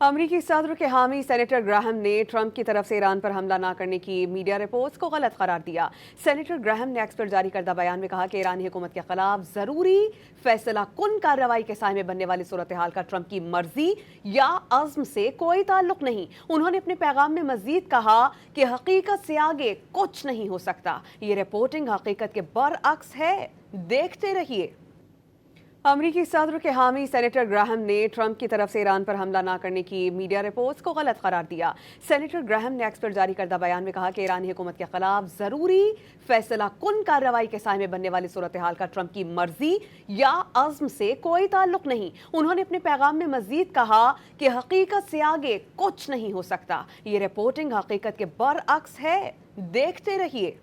अमरीकी सदर के हामी सेनेटर ग्राहम ने ट्रंप की तरफ से ईरान पर हमला न करने की मीडिया रिपोर्ट्स को गलत करार दिया। सेनेटर ग्राहम ने एक्स पर जारी करदा बयान में कहा कि ईरानी हुकूमत के खिलाफ जरूरी फैसला कुन कार्रवाई के साय में बनने वाली सूरत हाल का ट्रंप की मर्जी या अज़्म से कोई ताल्लुक नहीं। उन्होंने अपने पैगाम में मजीद कहा कि हकीकत से आगे कुछ नहीं हो सकता। ये रिपोर्टिंग हकीकत के बरअक्स है, देखते रहिए। अमरीकी सदर के हामी सेनेटर ग्राहम ने ट्रंप की तरफ से ईरान पर हमला न करने की मीडिया रिपोर्ट्स को गलत करार दिया। सेनेटर ग्राहम ने एक्स पर जारी करदा बयान में कहा कि ईरानी हुकूमत के खिलाफ जरूरी फैसला कुन कार्रवाई के साय में बनने वाली सूरत हाल का ट्रंप की मर्जी या अज़्म से कोई ताल्लुक नहीं। उन्होंने अपने पैगाम में मजीद कहा कि हकीकत से आगे कुछ नहीं हो सकता। ये रिपोर्टिंग हकीकत के बरअक्स है, देखते रहिए।